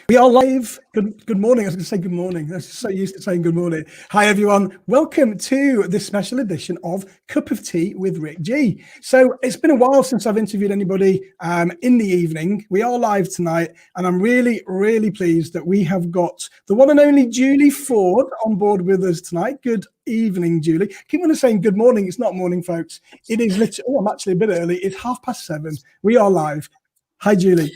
We are live. Good morning. I was going to say good morning. I was so used to saying good morning. Hi, everyone. Welcome to this special edition of Cup of Tea with Rick G. So it's been a while since I've interviewed anybody in the evening. We are live tonight, and I'm really, really pleased that we have got the one and only Julie Ford on board with us tonight. Good evening, Julie. I keep on saying good morning. It's not morning, folks. It is literally, I'm actually a bit early. It's 7:30. We are live. Hi, Julie.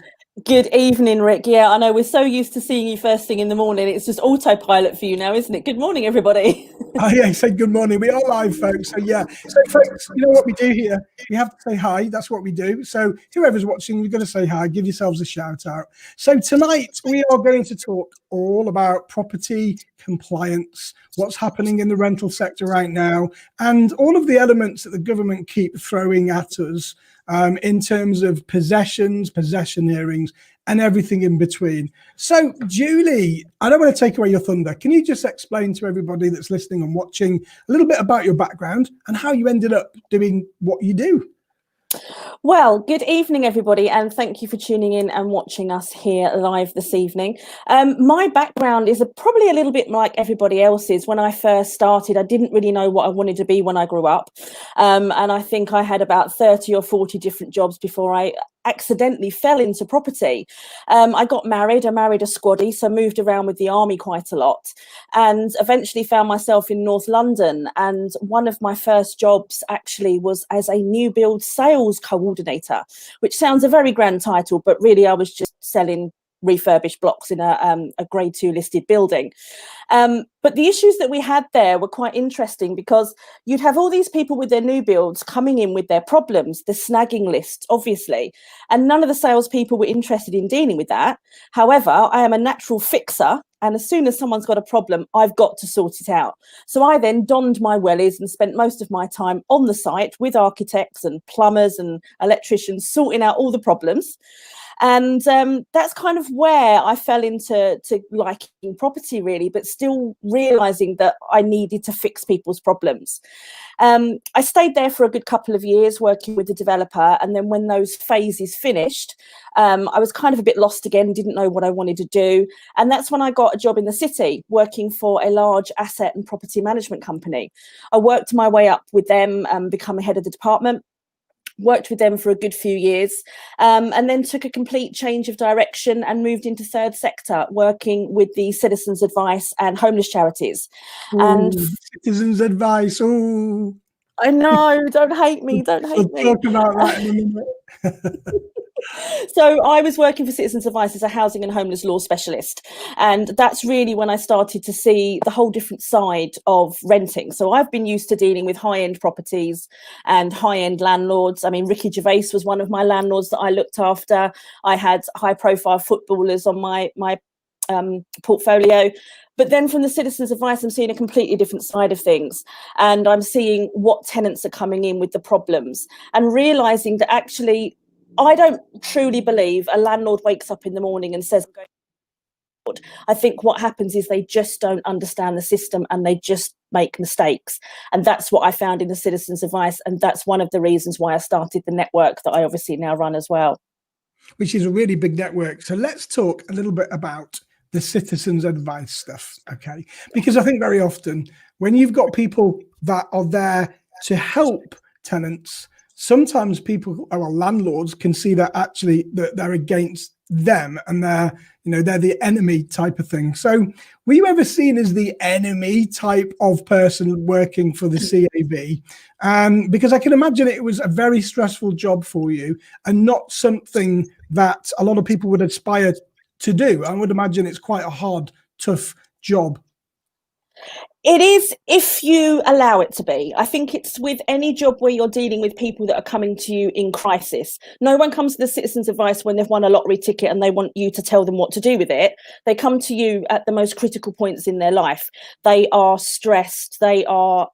Good evening, Rick. Yeah, I know we're so used to seeing you first thing in the morning. It's just autopilot for you now, isn't it? Good morning, everybody. Oh, yeah, he said good morning. We are live, folks. So, yeah. So, folks, you know what we do here? We have to say hi. That's what we do. So, whoever's watching, you've got to say hi. Give yourselves a shout out. So, tonight, we are going to talk all about property compliance, what's happening in the rental sector right now, and all of the elements that the government keep throwing at us in terms of possessions, possession hearings, and everything in between. So, Julie, I don't want to take away your thunder. Can you just explain to everybody that's listening and watching a little bit about your background and how you ended up doing what you do? Well, good evening, everybody, and thank you for tuning in and watching us here live this evening. My background is probably a little bit like everybody else's. When I first started, I didn't really know what I wanted to be when I grew up. And I think I had about 30 or 40 different jobs before I accidentally fell into property. I got married. I married a squaddy, so moved around with the army quite a lot, and eventually found myself in North London. And one of my first jobs actually was as a new build sales coordinator, which sounds a very grand title, but really I was just selling refurbished blocks in a grade 2 listed building. But the issues that we had there were quite interesting, because you'd have all these people with their new builds coming in with their problems, the snagging lists, obviously, and none of the salespeople were interested in dealing with that. However, I am a natural fixer, and as soon as someone's got a problem, I've got to sort it out. So I then donned my wellies and spent most of my time on the site with architects and plumbers and electricians, sorting out all the problems. And that's kind of where I fell into liking property, really, but still realizing that I needed to fix people's problems. I stayed there for a good couple of years working with the developer. And then when those phases finished, I was kind of a bit lost again, didn't know what I wanted to do. And that's when I got a job in the city working for a large asset and property management company. I worked my way up with them and become a head of the department. Worked with them for a good few years, and then took a complete change of direction and moved into third sector, working with the Citizens Advice and homeless charities. Ooh, and Citizens Advice. Oh, I know. Don't hate me. Don't hate me. We'll talk about that in a minute. So I was working for Citizens Advice as a housing and homeless law specialist. And that's really when I started to see the whole different side of renting. So I've been used to dealing with high-end properties and high-end landlords. I mean, Ricky Gervais was one of my landlords that I looked after. I had high-profile footballers on my portfolio. But then from the Citizens Advice, I'm seeing a completely different side of things. And I'm seeing what tenants are coming in with the problems, and realizing that actually I don't truly believe a landlord wakes up in the morning and says, I'm going to. I think what happens is they just don't understand the system and they just make mistakes. And that's what I found in the Citizens Advice. And that's one of the reasons why I started the network that I obviously now run as well. Which is a really big network. So let's talk a little bit about the Citizens Advice stuff, okay? Because I think very often when you've got people that are there to help tenants, sometimes people, well, landlords can see that actually that they're against them and they're the enemy type of thing. So were you ever seen as the enemy type of person working for the CAB? Because I can imagine it was a very stressful job for you and not something that a lot of people would aspire to do. I would imagine it's quite a hard, tough job. It is, if you allow it to be. I think it's with any job where you're dealing with people that are coming to you in crisis. No one comes to the Citizens Advice when they've won a lottery ticket and they want you to tell them what to do with it. They come to you at the most critical points in their life. They are stressed, they are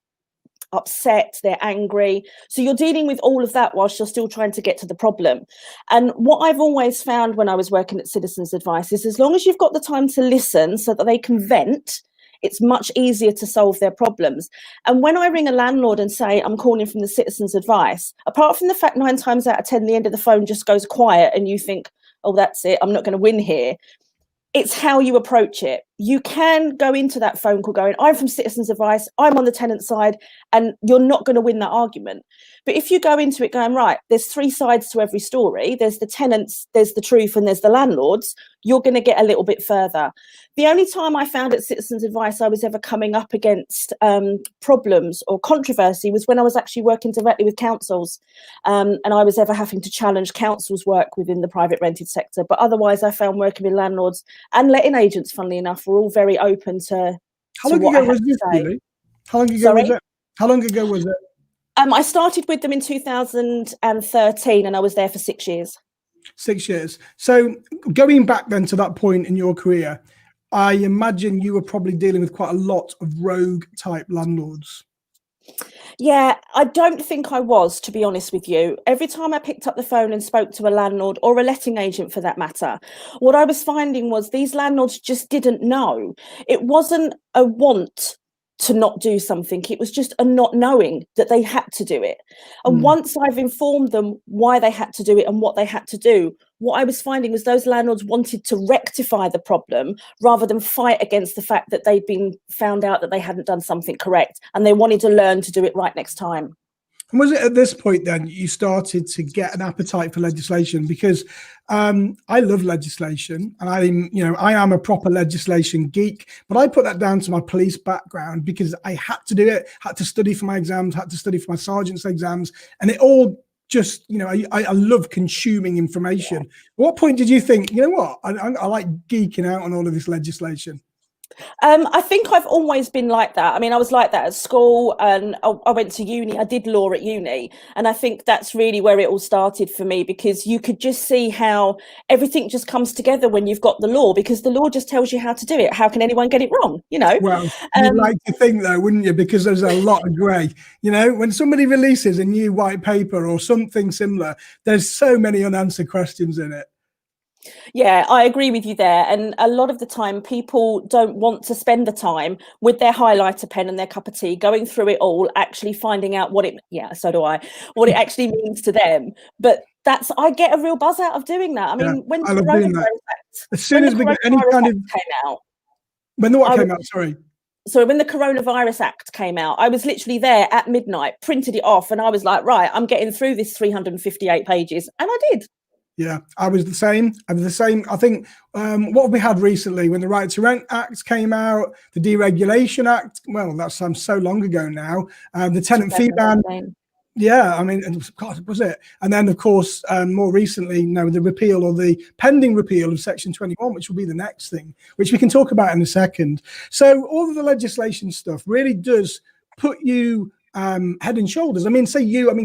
upset, they're angry. So you're dealing with all of that whilst you're still trying to get to the problem. And what I've always found when I was working at Citizens Advice is as long as you've got the time to listen so that they can vent, it's much easier to solve their problems. And when I ring a landlord and say, I'm calling from the Citizens Advice, apart from the fact 9 times out of 10, the end of the phone just goes quiet and you think, oh, that's it, I'm not going to win here. It's how you approach it. You can go into that phone call going, I'm from Citizens Advice, I'm on the tenant side, and you're not going to win that argument. But if you go into it going, right, there's three sides to every story, there's the tenants, there's the truth, and there's the landlords, you're going to get a little bit further. The only time I found at Citizens Advice I was ever coming up against problems or controversy was when I was actually working directly with councils, and I was ever having to challenge councils' work within the private rented sector. But otherwise, I found working with landlords and letting agents, funnily enough, were all very open to How long what ago I had was to this, say. Julie? How long ago Sorry? was it? How long ago was it? I started with them in 2013, and I was there for 6 years. 6 years. So going back then to that point in your career, I imagine you were probably dealing with quite a lot of rogue type landlords. Yeah, I don't think I was, to be honest with you. Every time I picked up the phone and spoke to a landlord or a letting agent for that matter, what I was finding was these landlords just didn't know. It wasn't a want to not do something. It was just a not knowing that they had to do it. And once I've informed them why they had to do it and what they had to do, what I was finding was those landlords wanted to rectify the problem rather than fight against the fact that they'd been found out that they hadn't done something correct, and they wanted to learn to do it right next time. And was it at this point then you started to get an appetite for legislation? Because I love legislation, and I am a proper legislation geek, but I put that down to my police background because I had to do it, had to study for my exams, had to study for my sergeant's exams, and it all just, I love consuming information. At what point did you think, you know what, I like geeking out on all of this legislation? I think I've always been like that. I mean, I was like that at school, and I went to uni. I did law at uni, and I think that's really where it all started for me, because you could just see how everything just comes together when you've got the law, because the law just tells you how to do it. How can anyone get it wrong? Well, you'd like to think though, wouldn't you? Because there's a lot of grey. When somebody releases a new white paper or something similar, there's so many unanswered questions in it. Yeah, I agree with you there. And a lot of the time, people don't want to spend the time with their highlighter pen and their cup of tea, going through it all, actually finding out what it actually means to them. But I get a real buzz out of doing that. I mean, when the Coronavirus Act, as soon as we get any kind of came out, when the what came out, sorry. So when the Coronavirus Act came out, I was literally there at midnight, printed it off, and I was like, right, I'm getting through this 358 pages. And I did. Yeah, I was the same. I think what have we had recently when the Right to Rent Act came out, the Deregulation Act, well, that's so long ago now, the tenant fee ban. Yeah, I mean, God, was it? And then, of course, more recently, the repeal or the pending repeal of Section 21, which will be the next thing, which we can talk about in a second. So all of the legislation stuff really does put you head and shoulders. I mean,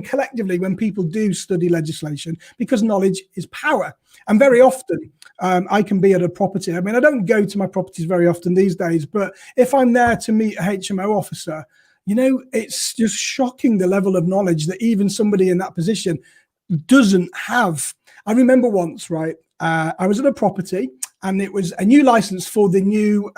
collectively, when people do study legislation, because knowledge is power. And very often I can be at a property. I mean, I don't go to my properties very often these days, but if I'm there to meet a HMO officer, it's just shocking the level of knowledge that even somebody in that position doesn't have. I remember once, right, I was at a property, and it was a new license for the new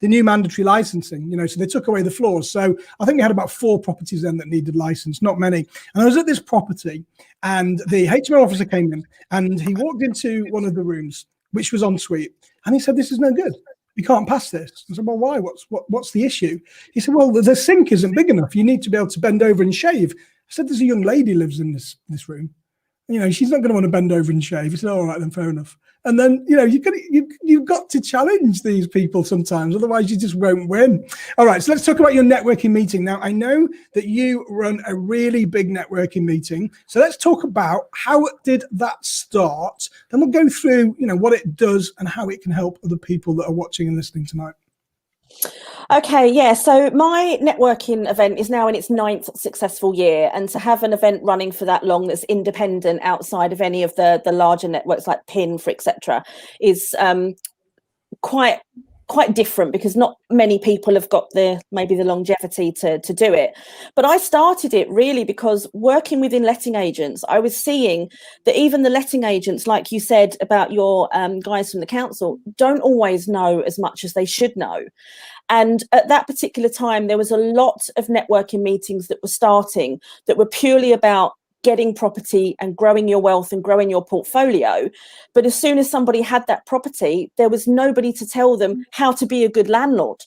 mandatory licensing, so they took away the floors. So I think we had about 4 properties then that needed license, not many. And I was at this property, and the HMO officer came in, and he walked into one of the rooms, which was en suite, and he said, "This is no good. You can't pass this." I said, "Well, why? What's the issue?" He said, "Well, the sink isn't big enough. You need to be able to bend over and shave." I said, "There's a young lady lives in this room. She's not going to want to bend over and shave." He said, "All right, then, fair enough." And then, you've got to challenge these people sometimes, otherwise you just won't win. All right, so let's talk about your networking meeting. Now, I know that you run a really big networking meeting. So let's talk about how did that start? Then we'll go through, what it does and how it can help other people that are watching and listening tonight. Okay, yeah. So my networking event is now in its 9th successful year, and to have an event running for that long that's independent outside of any of the larger networks like PIN, for etc., is quite different, because not many people have got maybe the longevity to do it. But I started it really because working within letting agents, I was seeing that even the letting agents, like you said about your guys from the council, don't always know as much as they should know. And at that particular time, there was a lot of networking meetings that were starting that were purely about getting property and growing your wealth and growing your portfolio. But as soon as somebody had that property, there was nobody to tell them how to be a good landlord.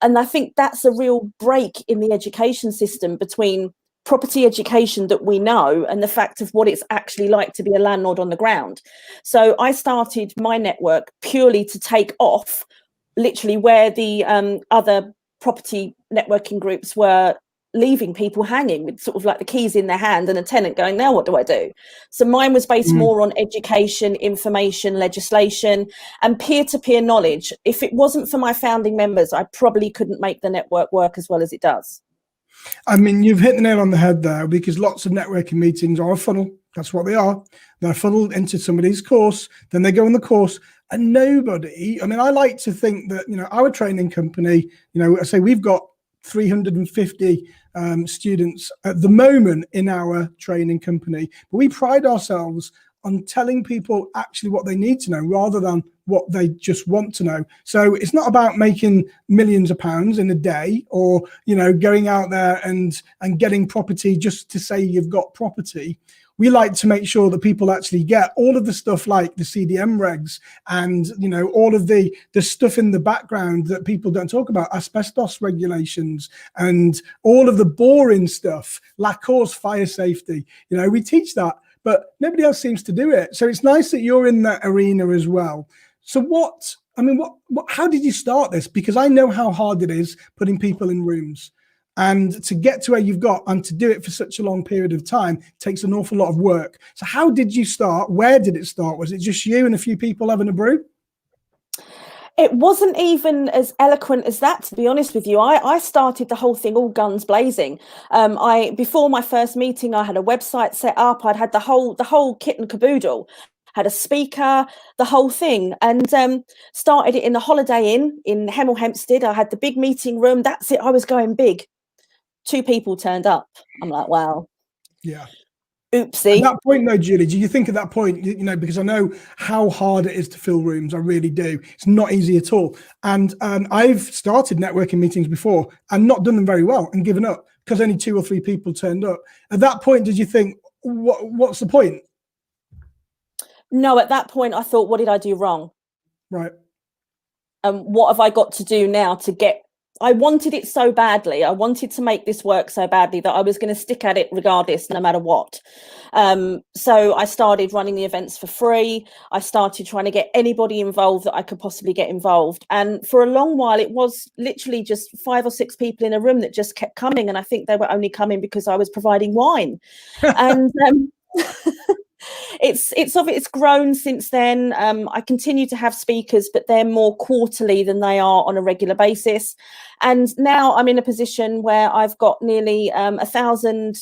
And I think that's a real break in the education system between property education that we know and the fact of what it's actually like to be a landlord on the ground. So I started my network purely to take off literally where the other property networking groups were leaving people hanging with sort of like the keys in their hand and a tenant going, now what do I do? So mine was based more on education, information, legislation and peer-to-peer knowledge. If it wasn't for my founding members, I probably couldn't make the network work as well as it does. I mean, you've hit the nail on the head there, because lots of networking meetings are a funnel. That's what they are. They're funneled into somebody's course, then they go on the course, and nobody, I mean, I like to think that, our training company, I say we've got 350 students at the moment in our training company, but we pride ourselves on telling people actually what they need to know rather than what they just want to know. So it's not about making millions of pounds in a day or, going out there and getting property just to say you've got property. We like to make sure that people actually get all of the stuff like the CDM regs and, all of the stuff in the background that people don't talk about, asbestos regulations and all of the boring stuff, LACOR's fire safety. We teach that, but nobody else seems to do it. So it's nice that you're in that arena as well. So how did you start this? Because I know how hard it is putting people in rooms. And to get to where you've got and to do it for such a long period of time takes an awful lot of work. So how did you start? Where did it start? Was it just you and a few people having a brew? It wasn't even as eloquent as that, to be honest with you. I started the whole thing all guns blazing. Before my first meeting, I had a website set up. I'd had the whole kit and caboodle. Had a speaker, the whole thing, and started it in the Holiday Inn in Hemel Hempstead. I had the big meeting room. That's it. I was going big. 2 people turned up. I'm like, wow. Yeah. Oopsie. At that point, though, Julie, do you think at that point, because I know how hard it is to fill rooms, I really do. It's not easy at all. And I've started networking meetings before and not done them very well and given up because only 2 or 3 people turned up. At that point, did you think, what's the point? No, at that point, I thought, what did I do wrong? Right. What have I got to do now to get... I wanted it so badly. I wanted to make this work so badly that I was going to stick at it regardless, no matter what. So I started running the events for free. I started trying to get anybody involved that I could possibly get involved. And for a long while, it was literally just 5 or 6 people in a room that just kept coming. And I think they were only coming because I was providing wine. And it's grown since then. I continue to have speakers, but they're more quarterly than they are on a regular basis. And now I'm in a position where I've got nearly 1,000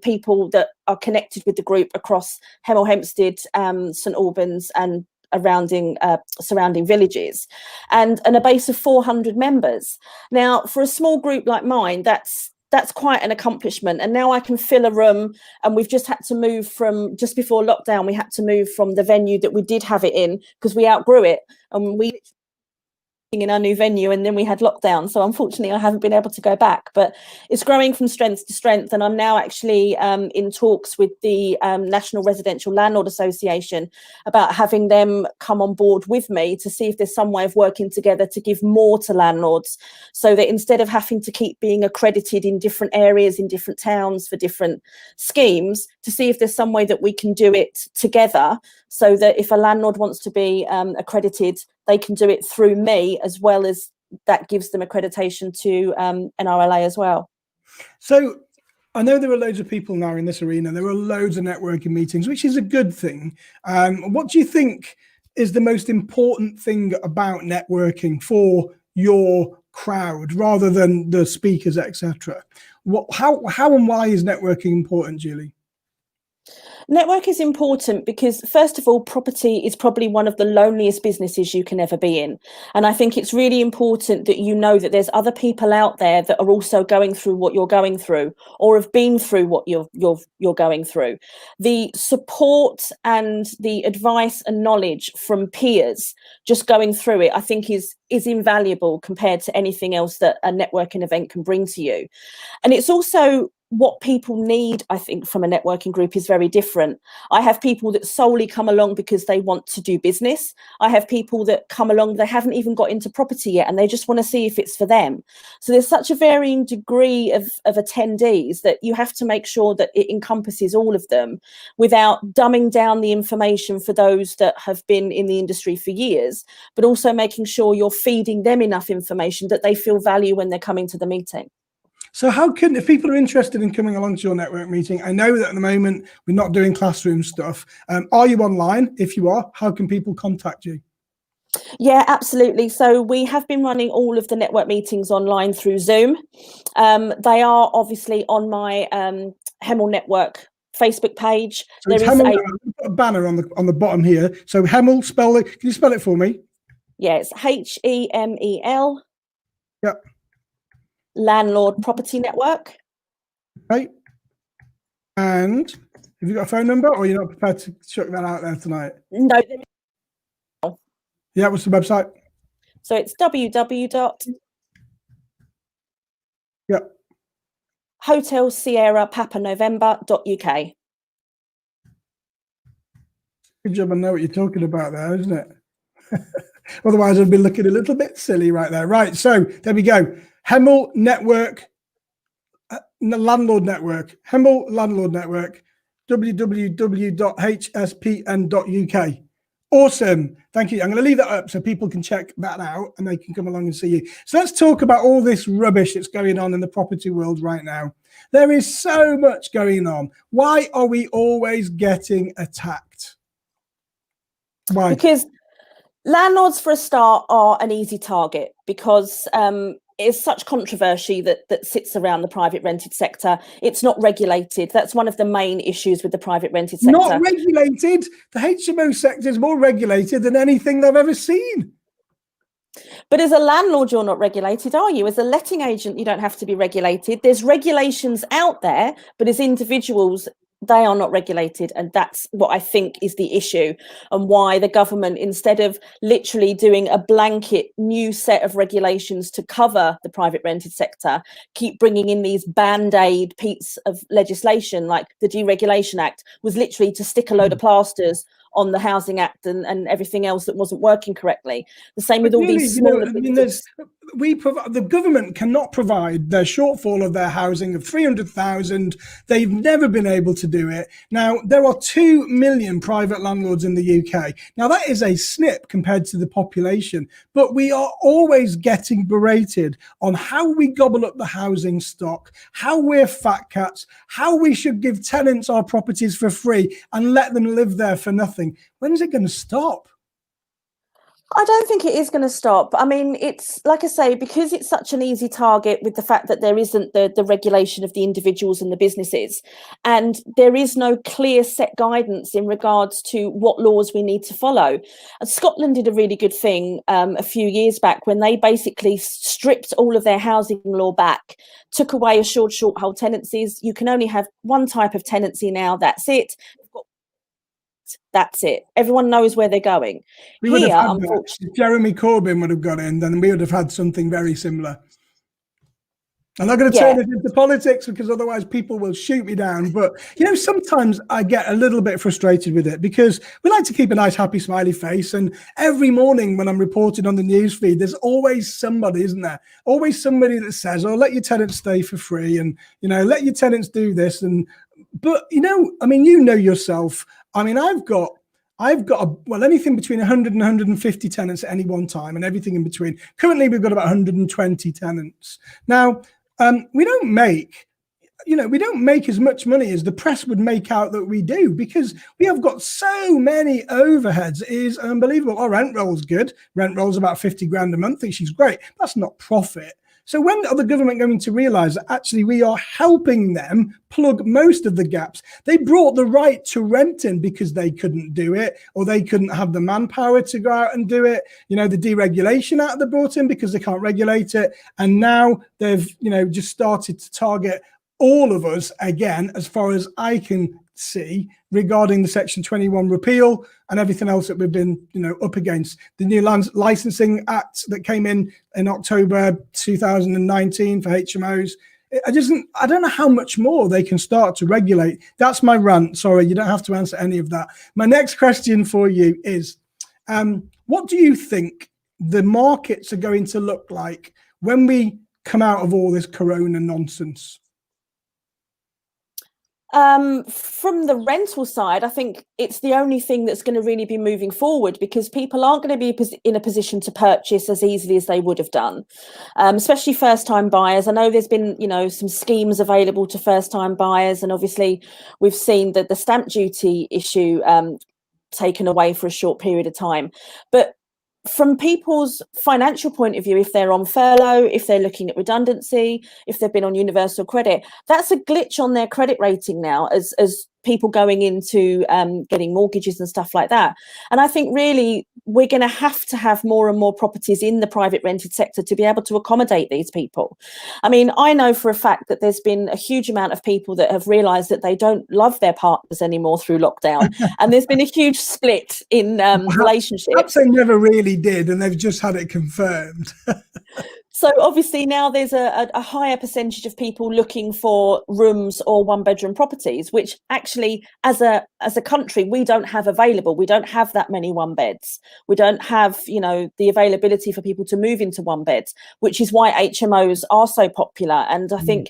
people that are connected with the group across Hemel Hempstead, St Albans and surrounding villages, and a base of 400 members. Now, for a small group like mine, that's quite an accomplishment. And now I can fill a room, and we've just had to move from, just before lockdown, we had to move from the venue that we did have it in because we outgrew it, and we in our new venue, and then we had lockdown. So unfortunately I haven't been able to go back, but it's growing from strength to strength. And I'm now actually in talks with the National Residential Landlord Association about having them come on board with me to see if there's some way of working together to give more to landlords, so that instead of having to keep being accredited in different areas, in different towns for different schemes, to see if there's some way that we can do it together, so that if a landlord wants to be accredited, they can do it through me, as well as that gives them accreditation to NRLA as well. So I know there are loads of people now in this arena. There are loads of networking meetings, which is a good thing. What do you think is the most important thing about networking for your crowd, rather than the speakers, etc.? How and why is networking important, Julie? Network is important because, first of all, property is probably one of the loneliest businesses you can ever be in. And I think it's really important that you know that there's other people out there that are also going through what you're going through, or have been through what you're going through. The support and the advice and knowledge from peers just going through it, I think is invaluable compared to anything else that a networking event can bring to you. And it's also what people need, I think, from a networking group is very different. I have people that solely come along because they want to do business. I have people that come along, they haven't even got into property yet, and they just want to see if it's for them. So there's such a varying degree of attendees that you have to make sure that it encompasses all of them without dumbing down the information for those that have been in the industry for years, but also making sure you're feeding them enough information that they feel value when they're coming to the meeting. So how can, if people are interested in coming along to your network meeting, I know that at the moment we're not doing classroom stuff. Are you online? If you are, how can people contact you? Yeah, absolutely. So we have been running all of the network meetings online through Zoom. They are obviously on my Hemel Network Facebook page. So there is a banner on the bottom here. So Hemel, spell it. Can you spell it for me? Yeah, it's HEMEL. Yep. Landlord Property Network. Right. And have you got a phone number, or you're not prepared to chuck that out there tonight? No. Yeah, what's the website? So it's www. Yep. Hotel Sierra Papa November.uk. Good job, I know what you're talking about there, isn't it? Otherwise, I'd be looking a little bit silly right there. Right, so there we go. Hemel Network, Landlord Network, Hemel Landlord Network, www.hspn.uk. Awesome. Thank you. I'm going to leave that up so people can check that out and they can come along and see you. So let's talk about all this rubbish that's going on in the property world right now. There is so much going on. Why are we always getting attacked? Why? Because landlords, for a start, are an easy target because it's such controversy that sits around the private rented sector. It's not regulated. That's one of the main issues with the private rented sector. Not regulated. The HMO sector is more regulated than anything they've ever seen. But as a landlord, you're not regulated, are you? As a letting agent, you don't have to be regulated. There's regulations out there, but as individuals, they are not regulated. And that's what I think is the issue, and why the government, instead of literally doing a blanket new set of regulations to cover the private rented sector, keep bringing in these band-aid pieces of legislation, like the Deregulation Act was literally to stick a load of plasters on the Housing Act and everything else that wasn't working correctly. The same with all these smaller businesses. The government cannot provide their shortfall of their housing of 300,000. They've never been able to do it. Now, there are 2 million private landlords in the UK. Now, that is a snip compared to the population, but we are always getting berated on how we gobble up the housing stock, how we're fat cats, how we should give tenants our properties for free and let them live there for nothing. When is it going to stop? I don't think it is going to stop. I mean, it's like I say, because it's such an easy target with the fact that there isn't the regulation of the individuals and the businesses, and there is no clear set guidance in regards to what laws we need to follow. And Scotland did a really good thing a few years back when they basically stripped all of their housing law back, took away assured short hold tenancies. You can only have one type of tenancy now. That's it. That's it. Everyone knows where they're going. Here, unfortunately, if Jeremy Corbyn would have got in, then we would have had something very similar. I'm not going to turn it into politics because otherwise people will shoot me down. But, you know, sometimes I get a little bit frustrated with it because we like to keep a nice, happy, smiley face. And every morning when I'm reporting on the news feed, there's always somebody, isn't there? Always somebody that says, oh, let your tenants stay for free. And, you know, let your tenants do this. But, you know, I mean, you know yourself. I mean, I've got anything between 100 and 150 tenants at any one time and everything in between. Currently, we've got about 120 tenants. Now, we don't make as much money as the press would make out that we do because we have got so many overheads. It is unbelievable. Our rent roll's good. Rent roll's about 50 grand a month, which is great. That's not profit. So when are the government going to realise that actually we are helping them plug most of the gaps? They brought the right to rent in because they couldn't do it, or they couldn't have the manpower to go out and do it. You know, the Deregulation Act they brought in because they can't regulate it. And now they've, you know, just started to target all of us again, as far as I can see, regarding the Section 21 repeal and everything else that we've been, you know, up against. The new Land Licensing Act that came in October 2019 for HMOs I don't know how much more they can start to regulate. That's my rant. Sorry, you don't have to answer any of that. My next question for you is, what do you think the markets are going to look like when we come out of all this corona nonsense? From the rental side, I think it's the only thing that's going to really be moving forward, because people aren't going to be in a position to purchase as easily as they would have done, especially first-time buyers. I know there's been, some schemes available to first-time buyers, and obviously we've seen that the stamp duty issue taken away for a short period of time. But from people's financial point of view, if they're on furlough, if they're looking at redundancy, if they've been on universal credit, that's a glitch on their credit rating now, as people going into getting mortgages and stuff like that. And I think really we're going to have more and more properties in the private rented sector to be able to accommodate these people. I mean, I know for a fact that there's been a huge amount of people that have realised that they don't love their partners anymore through lockdown, and there's been a huge split in relationships. Perhaps they never really did, and they've just had it confirmed. So obviously now there's a higher percentage of people looking for rooms or one-bedroom properties, which actually, as a country, we don't have available. We don't have that many one beds. We don't have, the availability for people to move into one beds, which is why HMOs are so popular. And I think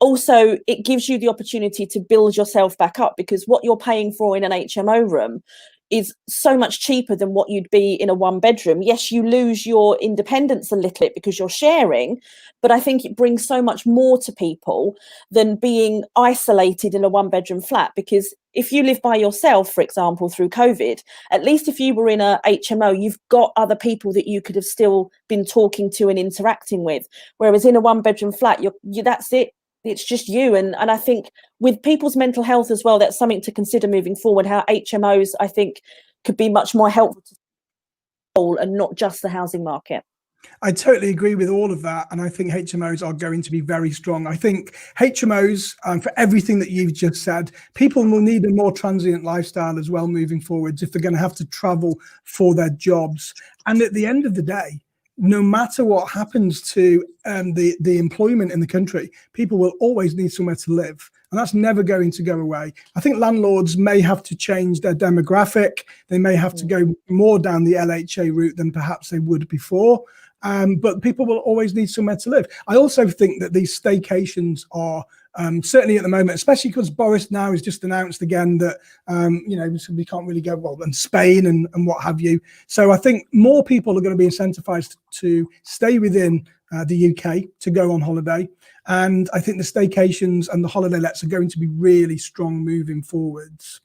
also it gives you the opportunity to build yourself back up, because what you're paying for in an HMO room is so much cheaper than what you'd be in a one bedroom. Yes, you lose your independence a little bit because you're sharing, but I think it brings so much more to people than being isolated in a one bedroom flat. Because if you live by yourself, for example, through COVID, at least if you were in a HMO, you've got other people that you could have still been talking to and interacting with. Whereas in a one bedroom flat, that's it. It's just you. And I think with people's mental health as well, that's something to consider moving forward, how HMOs, I think, could be much more helpful to people and not just the housing market. I totally agree with all of that. And I think HMOs are going to be very strong. I think HMOs, for everything that you've just said, people will need a more transient lifestyle as well moving forwards if they're going to have to travel for their jobs. And at the end of the day, no matter what happens to the employment in the country, people will always need somewhere to live. And that's never going to go away. I think landlords may have to change their demographic. They may have to go more down the LHA route than perhaps they would before. But people will always need somewhere to live. I also think that these staycations are certainly at the moment, especially because Boris now has just announced again that, we can't really go, and Spain and what have you. So I think more people are going to be incentivized to stay within the UK to go on holiday. And I think the staycations and the holiday lets are going to be really strong moving forwards.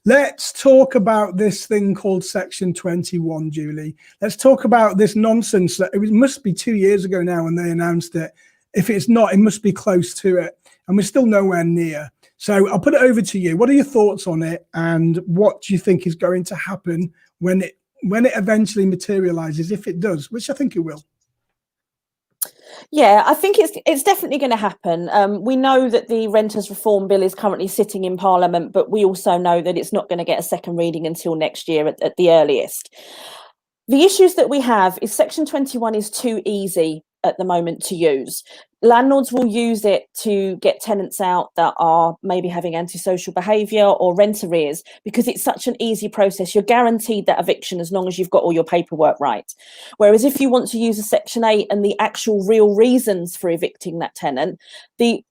Let's talk about this thing called Section 21, Julie. Let's talk about this nonsense that it must be 2 years ago now when they announced it. If it's not, it must be close to it. And we're still nowhere near. So I'll put it over to you. What are your thoughts on it? And what do you think is going to happen when it eventually materializes, if it does, which I think it will? Yeah, I think it's definitely going to happen. We know that the Renters Reform Bill is currently sitting in Parliament, but we also know that it's not going to get a second reading until next year at the earliest. The issues that we have is Section 21 is too easy at the moment to use. Landlords will use it to get tenants out that are maybe having antisocial behaviour or rent arrears, because it's such an easy process. You're guaranteed that eviction as long as you've got all your paperwork right. Whereas if you want to use a Section 8 and the actual real reasons for evicting that tenant, the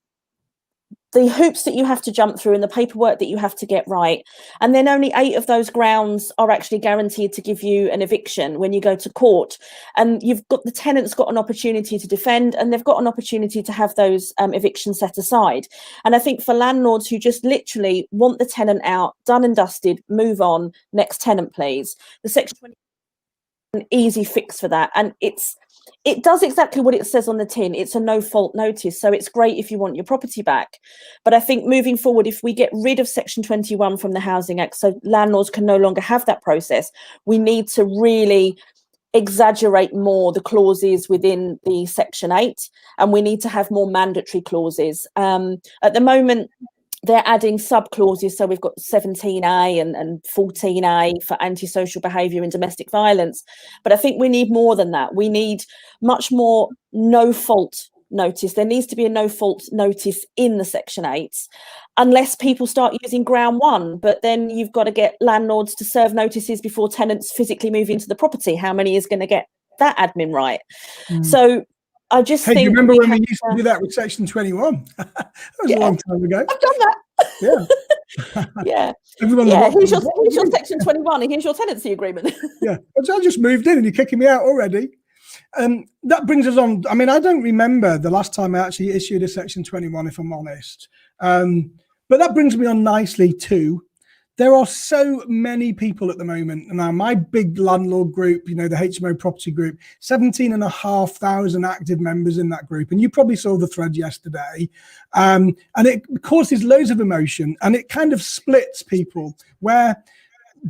hoops that you have to jump through and the paperwork that you have to get right, and then only 8 of those grounds are actually guaranteed to give you an eviction when you go to court. And the tenant's got an opportunity to defend, and they've got an opportunity to have those evictions set aside. And I think for landlords who just literally want the tenant out, done and dusted, move on, next tenant please, the Section 20 is an easy fix for that. And it does exactly what it says on the tin. It's a no fault notice. So it's great if you want your property back. But I think moving forward, if we get rid of Section 21 from the Housing Act, so landlords can no longer have that process, we need to really exaggerate more the clauses within the Section 8, and we need to have more mandatory clauses. At the moment, they're adding sub clauses. So we've got 17A and 14A for antisocial behaviour and domestic violence. But I think we need more than that. We need much more no fault notice. There needs to be a no fault notice in the Section 8s, unless people start using ground one. But then you've got to get landlords to serve notices before tenants physically move into the property. How many is going to get that admin right? So I just Hey, think, do you remember when we used to do that with Section 21? That was a long time ago. I've done that. Yeah. Everyone's here's your Section 21 and here's your tenancy agreement. Yeah, so I just moved in and you're kicking me out already. That brings us on. I mean, I don't remember the last time I actually issued a Section 21, if I'm honest. But that brings me on nicely too. There are so many people at the moment. Now, my big landlord group, the HMO property group, 17,500 active members in that group. And you probably saw the thread yesterday. And it causes loads of emotion, and it kind of splits people where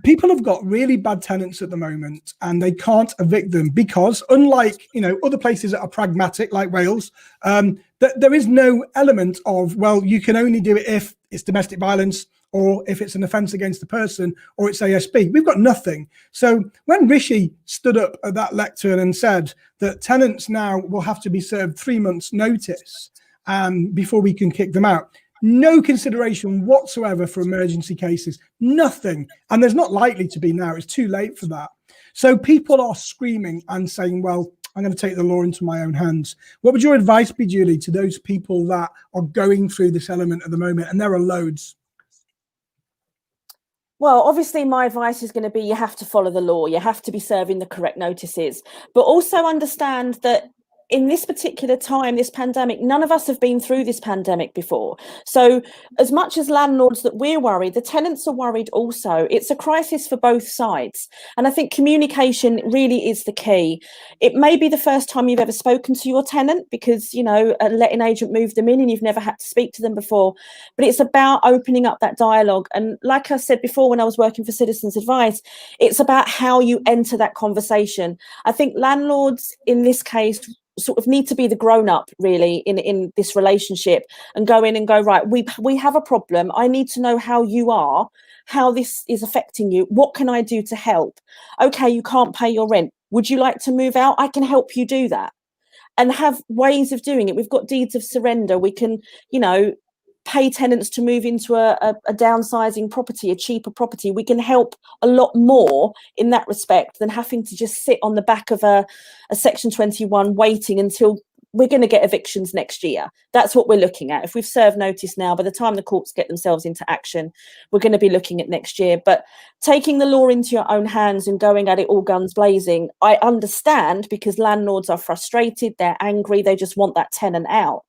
people have got really bad tenants at the moment and they can't evict them because, unlike other places that are pragmatic like Wales, there is no element of, well, you can only do it if it's domestic violence or if it's an offence against the person or it's ASB. We've got nothing. So when Rishi stood up at that lectern and said that tenants now will have to be served 3 months notice before we can kick them out, no consideration whatsoever for emergency cases, nothing. And there's not likely to be now. It's too late for that. So people are screaming and saying, well, I'm going to take the law into my own hands. What would your advice be, Julie, to those people that are going through this element at the moment? And there are loads. Well, obviously, my advice is going to be you have to follow the law. You have to be serving the correct notices, but also understand that in this particular time, this pandemic, none of us have been through this pandemic before. So as much as landlords that we're worried, the tenants are worried also. It's a crisis for both sides. And I think communication really is the key. It may be the first time you've ever spoken to your tenant because, a letting agent moved them in and you've never had to speak to them before. But it's about opening up that dialogue. And like I said before, when I was working for Citizens Advice, it's about how you enter that conversation. I think landlords in this case sort of need to be the grown-up really in this relationship and go in and go, right, we have a problem. I need to know how you are, how this is affecting you. What can I do to help? Okay, you can't pay your rent. Would you like to move out? I can help you do that. And have ways of doing it. We've got deeds of surrender. We can, pay tenants to move into a downsizing property, a cheaper property. We can help a lot more in that respect than having to just sit on the back of a Section 21 waiting until we're going to get evictions next year. That's what we're looking at. If we've served notice now, by the time the courts get themselves into action, we're going to be looking at next year. But taking the law into your own hands and going at it all guns blazing, I understand, because landlords are frustrated, they're angry, they just want that tenant out.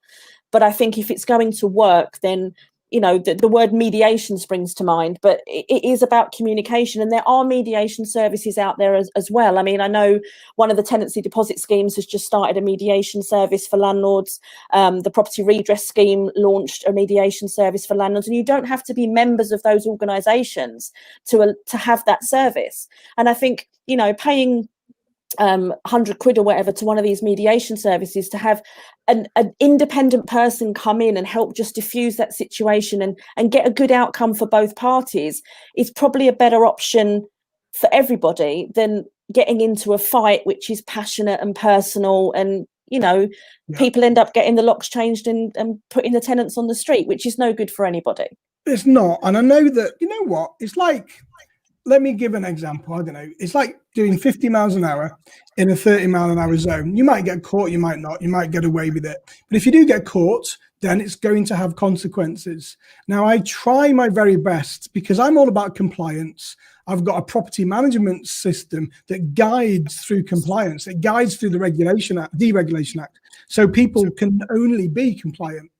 But I think if it's going to work, then, the word mediation springs to mind, but it is about communication. And there are mediation services out there as well. I mean, I know one of the tenancy deposit schemes has just started a mediation service for landlords. The property redress scheme launched a mediation service for landlords. And you don't have to be members of those organisations to have that service. And I think, paying 100 quid or whatever to one of these mediation services to have an independent person come in and help just diffuse that situation and get a good outcome for both parties is probably a better option for everybody than getting into a fight which is passionate and personal and people end up getting the locks changed and putting the tenants on the street, which is no good for anybody. It's not. And I know that, it's like, let me give an example. I don't know. It's like doing 50 miles an hour in a 30 mile an hour zone. You might get caught, you might not, you might get away with it. But if you do get caught, then it's going to have consequences. Now, I try my very best because I'm all about compliance. I've got a property management system that guides through compliance. It guides through the Deregulation Act. So people can only be compliant.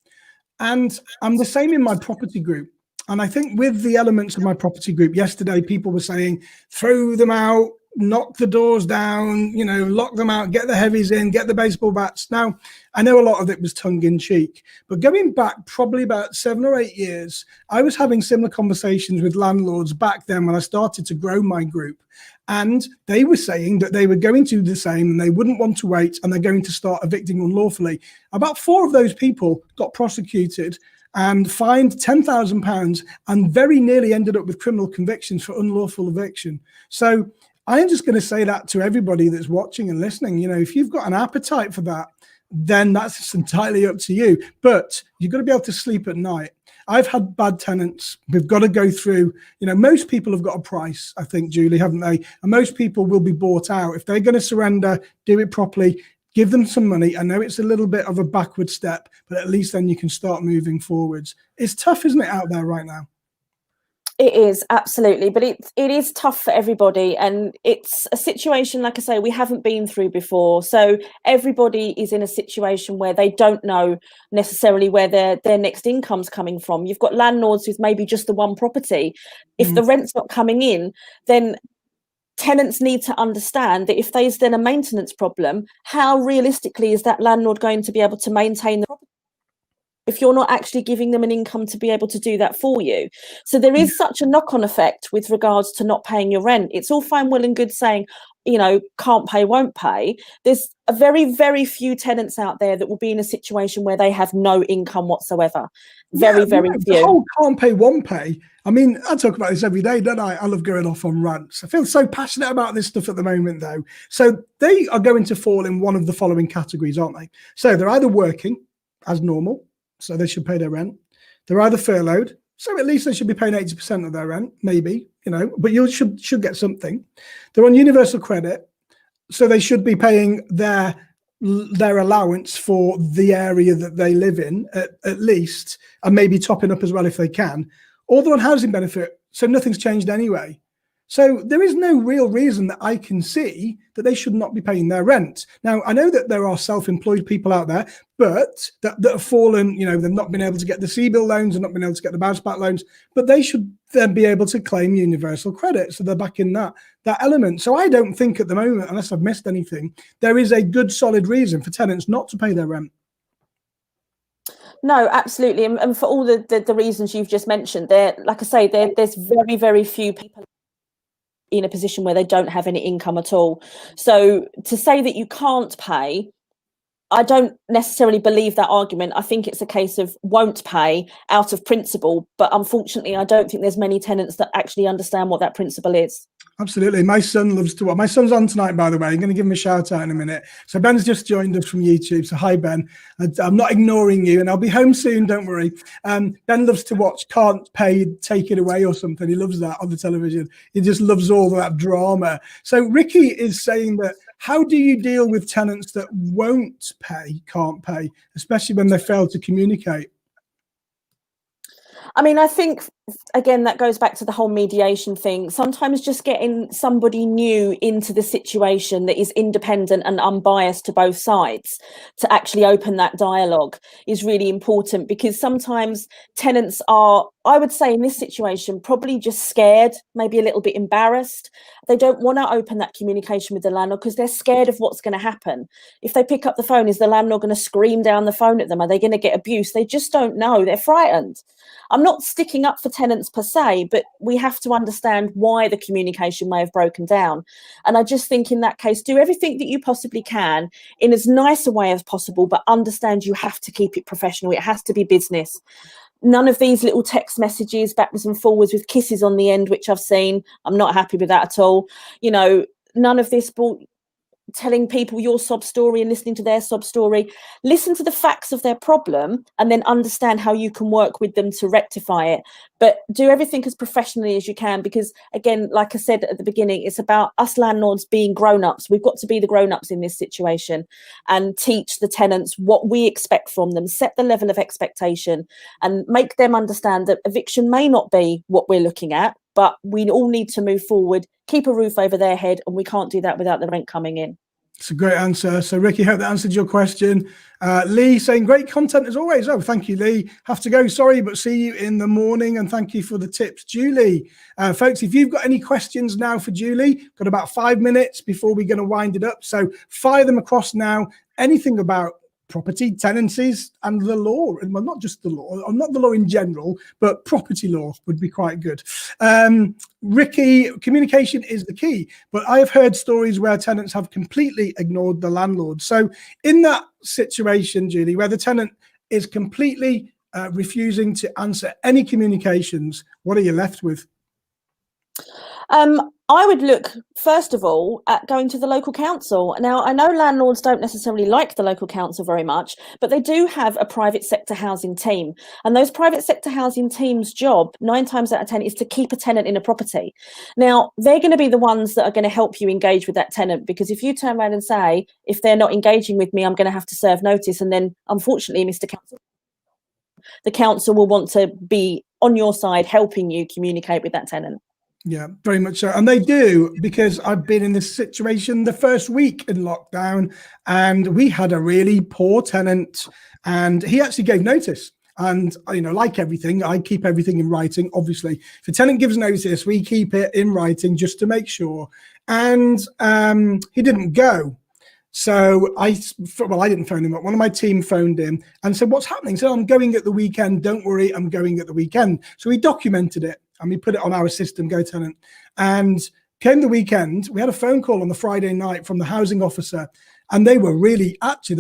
And I'm the same in my property group. And I think with the elements of my property group yesterday, people were saying, throw them out, knock the doors down, lock them out, get the heavies in, get the baseball bats. Now, I know a lot of it was tongue in cheek, but going back probably about 7 or 8 years, I was having similar conversations with landlords back then when I started to grow my group. And they were saying that they were going to do the same and they wouldn't want to wait and they're going to start evicting unlawfully. About 4 of those people got prosecuted and fined £10,000 and very nearly ended up with criminal convictions for unlawful eviction. So I am just going to say that to everybody that's watching and listening. If you've got an appetite for that, then that's entirely up to you. But you've got to be able to sleep at night. I've had bad tenants. We've got to go through, most people have got a price, I think, Julie, haven't they? And most people will be bought out. If they're going to surrender, do it properly, give them some money. I know it's a little bit of a backward step, but at least then you can start moving forwards. It's tough, isn't it, out there right now? It is, absolutely, but it is tough for everybody, and it's a situation, like I say, we haven't been through before. So everybody is in a situation where they don't know necessarily where their next income's coming from. You've got landlords with maybe just the one property. If the rent's not coming in, then tenants need to understand that if there's then a maintenance problem, how realistically is that landlord going to be able to maintain the property if you're not actually giving them an income to be able to do that for you? So there is such a knock-on effect with regards to not paying your rent. It's all fine, well and good saying, can't pay, won't pay. There's a very, very few tenants out there that will be in a situation where they have no income whatsoever. Very few. The whole can't pay, won't pay. I mean, I talk about this every day, don't I? I love going off on rants. I feel so passionate about this stuff at the moment, though. So they are going to fall in one of the following categories, aren't they? So they're either working as normal, so they should pay their rent. They're either furloughed, so at least they should be paying 80% of their rent, maybe, but you should get something. They're on universal credit, so they should be paying their allowance for the area that they live in at least, and maybe topping up as well if they can. Or they're on housing benefit, so nothing's changed anyway. So there is no real reason that I can see that they should not be paying their rent. Now, I know that there are self-employed people out there, but that have fallen, they've not been able to get the CBIL loans and not been able to get the bounce back loans, but they should then be able to claim universal credit. So they're back in that element. So I don't think at the moment, unless I've missed anything, there is a good solid reason for tenants not to pay their rent. No, absolutely. And for all the reasons you've just mentioned, like I say, there's very, very few people in a position where they don't have any income at all. So to say that you can't pay, I don't necessarily believe that argument. I think it's a case of won't pay out of principle, but unfortunately I don't think there's many tenants that actually understand what that principle is. Absolutely. My son loves to watch. My son's on tonight, by the way. I'm going to give him a shout out in a minute. So Ben's just joined us from YouTube. So hi, Ben. I'm not ignoring you, and I'll be home soon. Don't worry. Ben loves to watch Can't Pay, Take It Away or something. He loves that on the television. He just loves all that drama. So Ricky is saying that, how do you deal with tenants that won't pay, can't pay, especially when they fail to communicate? I mean, I think, again, that goes back to the whole mediation thing. Sometimes just getting somebody new into the situation that is independent and unbiased to both sides to actually open that dialogue is really important, because sometimes tenants are, I would say in this situation, probably just scared, maybe a little bit embarrassed. They don't want to open that communication with the landlord because they're scared of what's going to happen. If they pick up the phone, is the landlord going to scream down the phone at them? Are they going to get abuse? They just don't know. They're frightened. I'm not sticking up for tenants per se, but we have to understand why the communication may have broken down. And I just think in that case, do everything that you possibly can in as nice a way as possible, but understand you have to keep it professional. It has to be business. None of these little text messages backwards and forwards with kisses on the end, which I've seen. I'm not happy with that at all. None of this telling people your sob story and listening to their sob story. Listen to the facts of their problem and then understand how you can work with them to rectify it. But do everything as professionally as you can, because again, like I said at the beginning, it's about us landlords being grown-ups. We've got to be the grown-ups in this situation and teach the tenants what we expect from them, set the level of expectation and make them understand that eviction may not be what we're looking at, but we all need to move forward, keep a roof over their head, and we can't do that without the rent coming in. It's a great answer. So Ricky, hope that answered your question. Lee saying great content as always. Oh, thank you, Lee. Have to go, sorry, but see you in the morning, and thank you for the tips, Julie. Folks, if you've got any questions now for Julie, got about 5 minutes before we're going to wind it up. So fire them across now. Anything about property, tenancies, and the law. Well, not just the law, or not the law in general, but property law would be quite good. Ricky, communication is the key, but I have heard stories where tenants have completely ignored the landlord. So in that situation, Julie, where the tenant is completely refusing to answer any communications, what are you left with? I would look, first of all, at going to the local council. Now, I know landlords don't necessarily like the local council very much, but they do have a private sector housing team. And those private sector housing teams' job, 9 times out of 10, is to keep a tenant in a property. Now, they're going to be the ones that are going to help you engage with that tenant, because if you turn around and say, if they're not engaging with me, I'm going to have to serve notice. And then, unfortunately, Mr. Council, the council will want to be on your side, helping you communicate with that tenant. Yeah, very much so. And they do, because I've been in this situation the first week in lockdown, and we had a really poor tenant, and he actually gave notice. And, you know, like everything, I keep everything in writing. Obviously, if a tenant gives notice, we keep it in writing just to make sure. And he didn't go. So I didn't phone him up. One of my team phoned him and said, "What's happening?" So I'm going at the weekend. Don't worry, I'm going at the weekend. So we documented it and we put it on our system, Go Tenant. And came the weekend, we had a phone call on the Friday night from the housing officer, and they were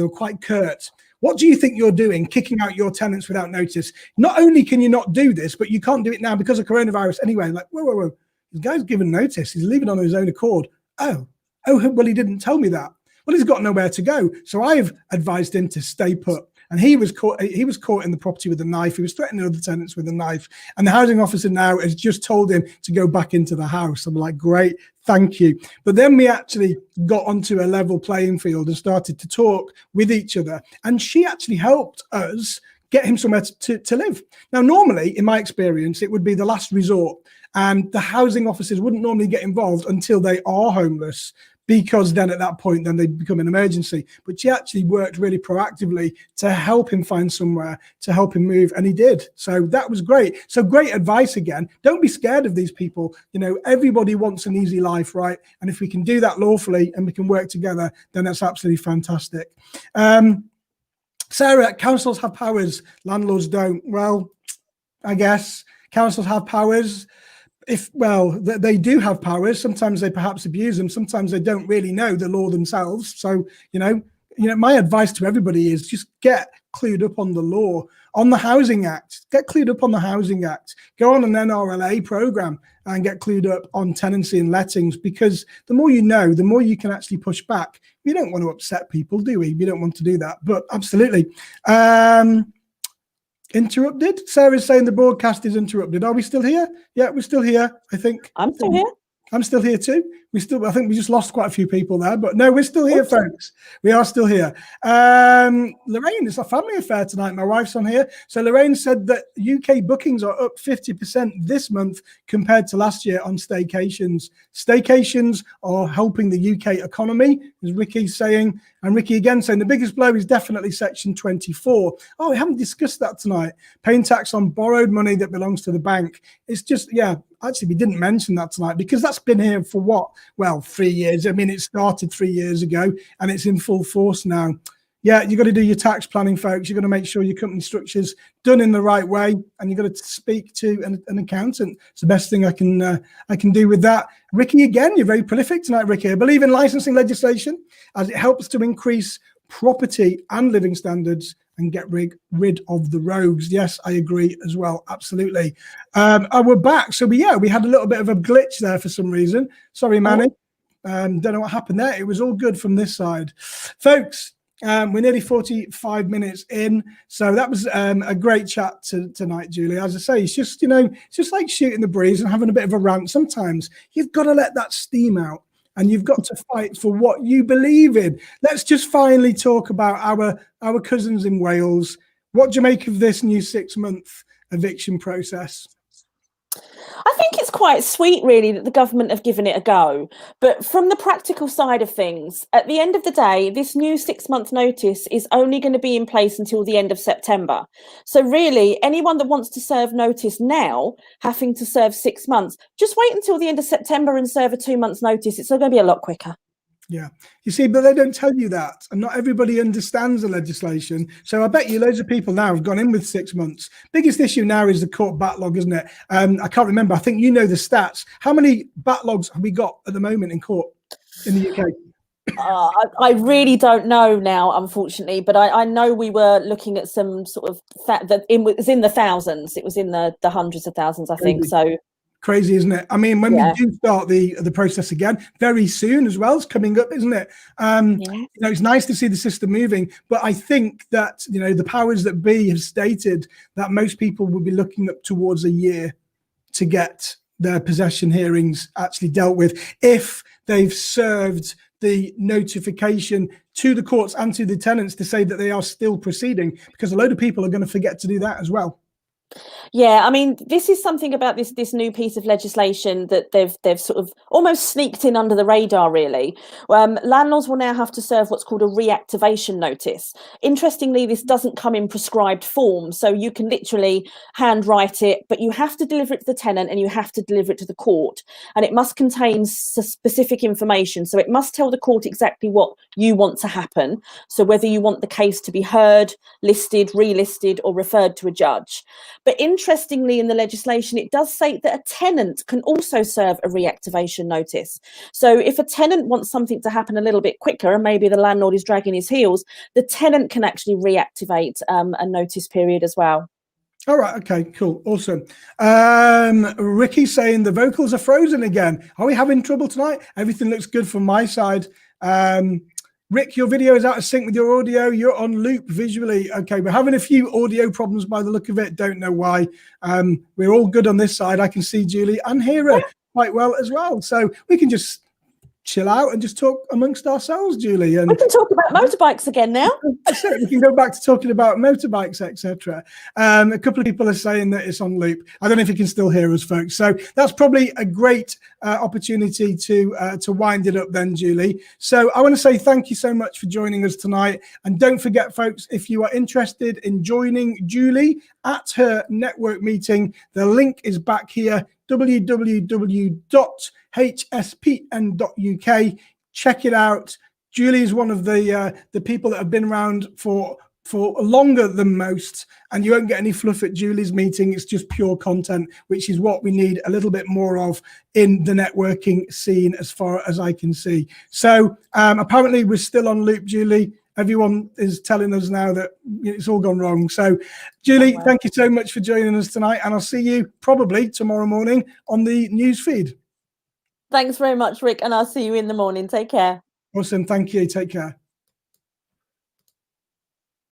quite curt. "What do you think you're doing, kicking out your tenants without notice? Not only can you not do this, but you can't do it now because of coronavirus anyway." Like, whoa. This guy's given notice. He's leaving on his own accord. Oh, well, he didn't tell me that. Well, he's got nowhere to go. So I've advised him to stay put. And he was caught in the property with a knife. He was threatening other tenants with a knife. And the housing officer now has just told him to go back into the house. I'm like, great, thank you. But then we actually got onto a level playing field and started to talk with each other. And she actually helped us get him somewhere to live. Now, normally, in my experience, it would be the last resort. And the housing officers wouldn't normally get involved until they are homeless, because then at that point, then they become an emergency. But she actually worked really proactively to help him find somewhere, to help him move, and he did. So that was great. So great advice again. Don't be scared of these people. You know, everybody wants an easy life, right? And if we can do that lawfully and we can work together, then that's absolutely fantastic. Sarah, councils have powers, landlords don't. Well, I guess councils have powers. They do have powers. Sometimes they perhaps abuse them. Sometimes they don't really know the law themselves. So, you know, my advice to everybody is just get clued up on the law, on the Housing Act. Get clued up on the Housing Act. Go on an NRLA program and get clued up on tenancy and lettings, because the more you know, the more you can actually push back. We don't want to upset people, do we? We don't want to do that. But absolutely. Interrupted. Sarah's saying the broadcast is interrupted. Are we still here? Yeah, we're still here, I think. I'm still here. I'm still here too. I think we just lost quite a few people there, but no, we're still here, folks. We are still here. Lorraine, it's a family affair tonight. My wife's on here. So Lorraine said that UK bookings are up 50% this month compared to last year on staycations. Staycations are helping the UK economy, as Ricky's saying. And Ricky again saying the biggest blow is definitely Section 24. Oh, we haven't discussed that tonight. Paying tax on borrowed money that belongs to the bank. It's just, yeah, actually, we didn't mention that tonight because that's been here for what? Well, 3 years. I mean, it started 3 years ago and it's in full force now. Yeah, you've got to do your tax planning, folks. You've got to make sure your company structure's done in the right way, and you've got to speak to an accountant. It's the best thing I can do with that. Ricky, again, you're very prolific tonight, Ricky. I believe in licensing legislation as it helps to increase property and living standards and get rid of the rogues. Yes, I agree as well. Absolutely. We're back. So we had a little bit of a glitch there for some reason. Sorry, Manny. Don't know what happened there. It was all good from this side. Folks, we're nearly 45 minutes in. So that was a great chat tonight, Julie. As I say, it's just, it's just like shooting the breeze and having a bit of a rant. Sometimes you've got to let that steam out. And you've got to fight for what you believe in. Let's just finally talk about our cousins in Wales. What do you make of this new 6-month eviction process? I think it's quite sweet, really, that the government have given it a go. But from the practical side of things, at the end of the day, this new 6-month notice is only going to be in place until the end of September. So really, anyone that wants to serve notice now, having to serve 6 months, just wait until the end of September and serve a 2 months notice. It's going to be a lot quicker. Yeah, you see, but they don't tell you that, and not everybody understands the legislation. So I bet you loads of people now have gone in with 6 months. Biggest issue now is the court backlog, isn't it? I can't remember. I think you know the stats. How many backlogs have we got at the moment in court in the UK? I really don't know now, unfortunately, but I know we were looking at some sort of that it was in the thousands. It was in the hundreds of thousands, I think. So Crazy, isn't it? I mean, when Yeah. we do start the process again very soon as well, it's coming up, isn't it? You know, it's nice to see the system moving, but I think that, you know, the powers that be have stated that most people will be looking up towards a year to get their possession hearings actually dealt with if they've served the notification to the courts and to the tenants to say that they are still proceeding, because a load of people are going to forget to do that as well. Yeah, I mean, this is something about this new piece of legislation that they've sort of almost sneaked in under the radar, really. Landlords will now have to serve what's called a reactivation notice. Interestingly, this doesn't come in prescribed form, so you can literally handwrite it, but you have to deliver it to the tenant and you have to deliver it to the court, and it must contain specific information. So it must tell the court exactly what you want to happen. So whether you want the case to be heard, listed, relisted, or referred to a judge. But interestingly, in the legislation, it does say that a tenant can also serve a reactivation notice. So if a tenant wants something to happen a little bit quicker and maybe the landlord is dragging his heels, the tenant can actually reactivate a notice period as well. All right. Okay, cool. Awesome. Ricky's saying the vocals are frozen again. Are we having trouble tonight? Everything looks good from my side. Rick, your video is out of sync with your audio. You're on loop visually. Okay, we're having a few audio problems by the look of it. Don't know why. We're all good on this side. I can see Julie and hear her quite well as well. So we can just chill out and just talk amongst ourselves, Julie. And we can talk about motorbikes again now. That's it. We can go back to talking about motorbikes, etc. A couple of people are saying that it's on loop. I don't know if you can still hear us, folks. So that's probably a great opportunity to wind it up then, Julie. So I want to say thank you so much for joining us tonight. And don't forget, folks, if you are interested in joining Julie at her network meeting, the link is back here, www.hspn.uk. Check it out. Julie is one of the people that have been around for longer than most, and you won't get any fluff at Julie's meeting. It's just pure content, which is what we need a little bit more of in the networking scene, as far as I can see. So apparently we're still on loop, Julie. Everyone is telling us now that it's all gone wrong. So, Julie, thank you so much for joining us tonight, and I'll see you probably tomorrow morning on the news feed. Thanks very much, Rick, and I'll see you in the morning. Take care. Awesome. Thank you. Take care.